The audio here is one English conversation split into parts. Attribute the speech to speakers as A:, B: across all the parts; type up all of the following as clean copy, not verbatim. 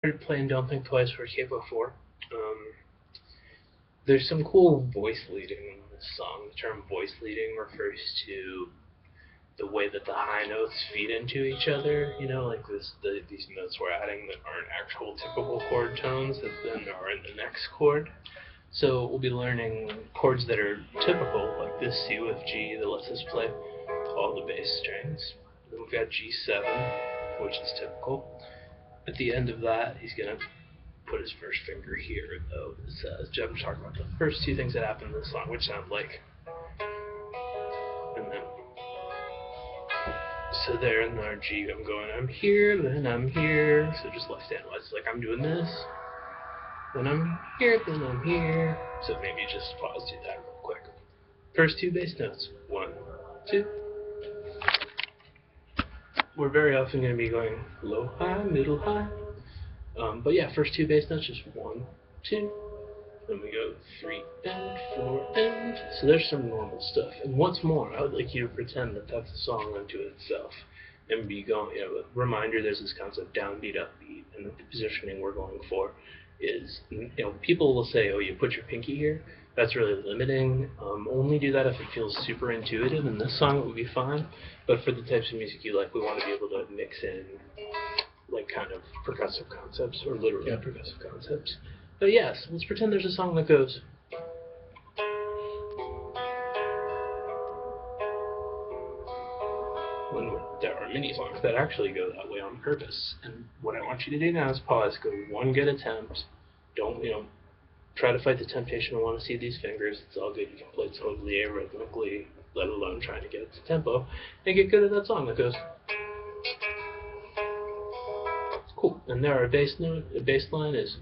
A: Started playing Don't Think Twice for Capo 4. There's some cool voice leading in this song. The term voice leading refers to the way that the high notes feed into each other. You know, like these notes we're adding that aren't actual typical chord tones that then are in the next chord. So we'll be learning chords that are typical, like this C with G that lets us play all the bass strings. Then we've got G7, which is typical. At the end of that, he's going to put his first finger here, though. I'm talking about the first two things that happen in this song, which sound like. And then. So there in our G, I'm going, I'm here, then I'm here. So just left hand wise, like I'm doing this. Then I'm here, then I'm here. So maybe just pause, do that real quick. First two bass notes. 1, 2. We're very often going to be going low, high, middle, high. But yeah, first two bass notes, just 1, 2. Then we go 3 and 4 and. So there's some normal stuff. And once more, I would like you to pretend that that's a song unto itself. And be going, reminder, there's this concept downbeat, upbeat, and the positioning we're going for is, people will say, oh, you put your pinky here. That's really limiting. Only do that if it feels super intuitive, and this song would be fine. But for the types of music you like, we want to be able to mix in, like, kind of percussive concepts, or literally percussive concepts. But yes, let's pretend there's a song that goes. When there are many songs that actually go that way on purpose. And what I want you to do now is pause, go one good attempt. Don't, try to fight the temptation to want to see these fingers. It's all good. You can play totally arrhythmically, let alone trying to get it to tempo, and get good at that song that goes. Cool. And there our bass note, the bass line is.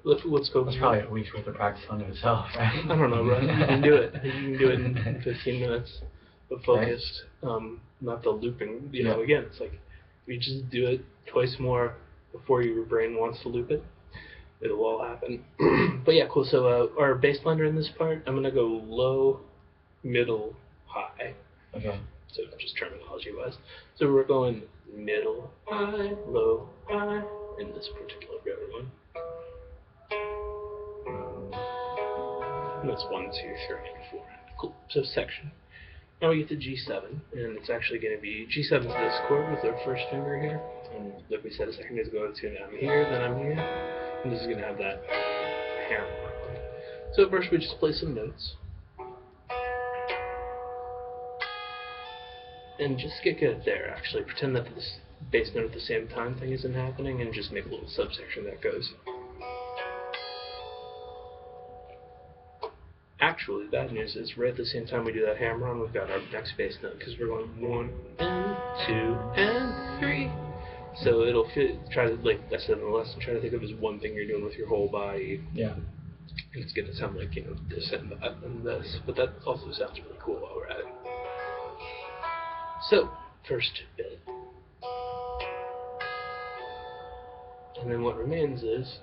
A: Let's go.
B: That's probably a week's worth of practice on itself, right?
A: I don't know, bro. You can do it. You can do it in 15 minutes, but focused. Right. Not the looping. Again, it's like if you just do it twice more before your brain wants to loop it, it'll all happen. But yeah, cool. So our bass liner in this part, I'm gonna go low, middle, high.
B: Okay.
A: So just terminology wise. So we're going middle, high, low, high in this particular one. And that's 1, 2, 3, and 4. Cool. So section. Now we get to G7, and it's actually going to be G7 is this chord with our first finger here, and like we said a second ago, it's going to I'm here, then I'm here, and this is going to have that hammer on. So first we just play some notes, and just get good there. Actually, pretend that this bass note at the same time thing isn't happening, and just make a little subsection that goes. Actually, bad news is right at the same time we do that hammer on, we've got our next bass note because we're going 1 and 2 and 3. So it'll fit. Try to, like I said in the lesson, try to think of as one thing you're doing with your whole body.
B: Yeah.
A: It's gonna sound like this and that and this, but that also sounds really cool while we're at it. So first bit, and then what remains is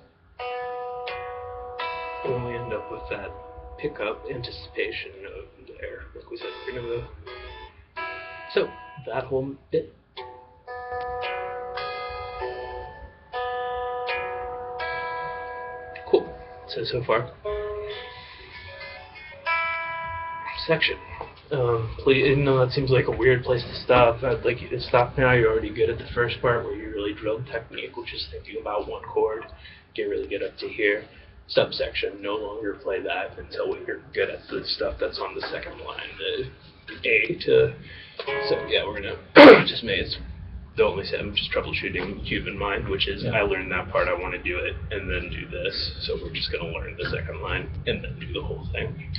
A: when we end up with that pickup anticipation of there, like we said, we're gonna go. So that whole bit. Cool. So far. Section. Please, even though that seems like a weird place to stop, I'd like you to stop now. You're already good at the first part where you really drilled technique, which is thinking about one chord. Get really good up to here. Subsection, no longer play that until you're good at the stuff that's on the second line, the A to. So yeah, we're gonna just make it. The only thing I'm just troubleshooting keep in mind, which is I learned that part, I want to do it, and then do this. So we're just gonna learn the second line and then do the whole thing.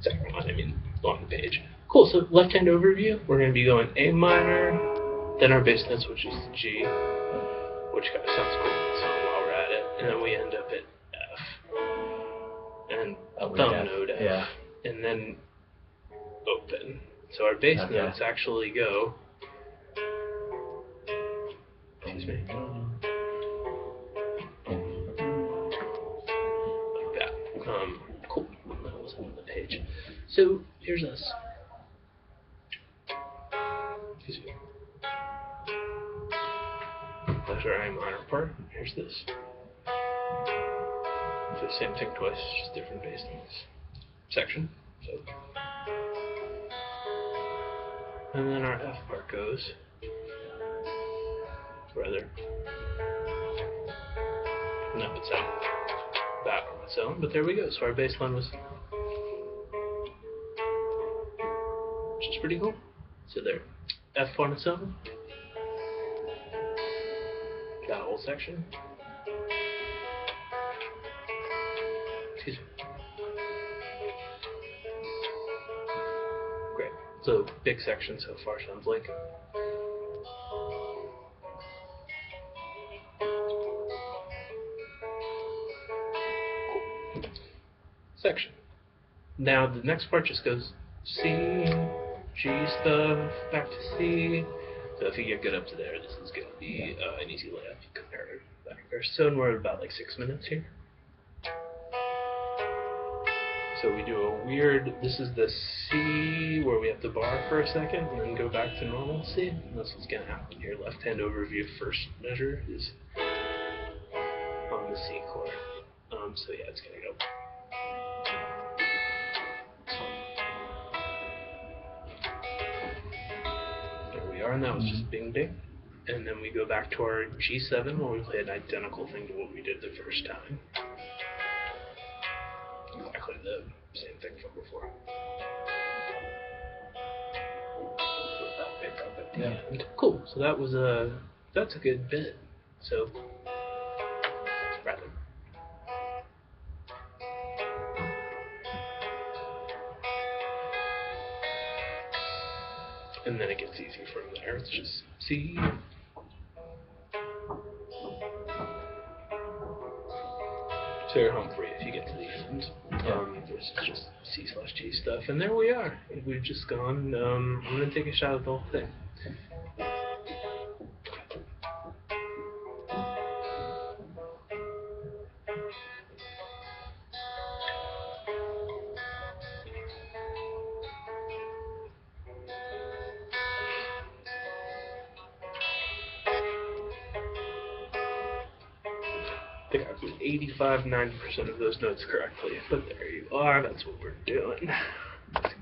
A: Second line, I mean, on the page. Cool. So left hand overview, we're gonna be going A minor, then our bass notes, which is G, which kind of sounds cool in the song while we're at it, and then we end up at F. And thumb note F, and then open. So our bass notes actually go. Excuse me. Like that. Cool. That was on the page. So here's us. Excuse me. That's our A minor part. Here's this. So same thing twice, just different bass notes. Section. So. And then our F part goes. Rather. No, it's out back on its own, but there we go. So our bass line was. Which is pretty cool. So there. F on its own. Got a whole section. Excuse me. Great. So big section so far sounds like. Cool. Section. Now the next part just goes C, G stuff, back to C. So if you get good up to there, this is going to be an easy layup compared to back there. So we're at about like 6 minutes here. So we do a weird, this is the C where we have to bar for a second and then go back to normal C. And that's what's going to happen here. Left hand overview first measure is on the C chord. So yeah, it's going to go. There we are, and that was just bing bing. And then we go back to our G7 where we play an identical thing to what we did the first time. Exactly the same thing from before. Flip that back up at the end. Cool. So that was that's a good bit. So rather. And then it gets easy from there. It's just C. So you're home free if you get to the end. This is just C/G stuff, and there we are. We've just gone. I'm gonna take a shot at the whole thing. I think I put 85–90% of those notes correctly, but there you are. That's what we're doing.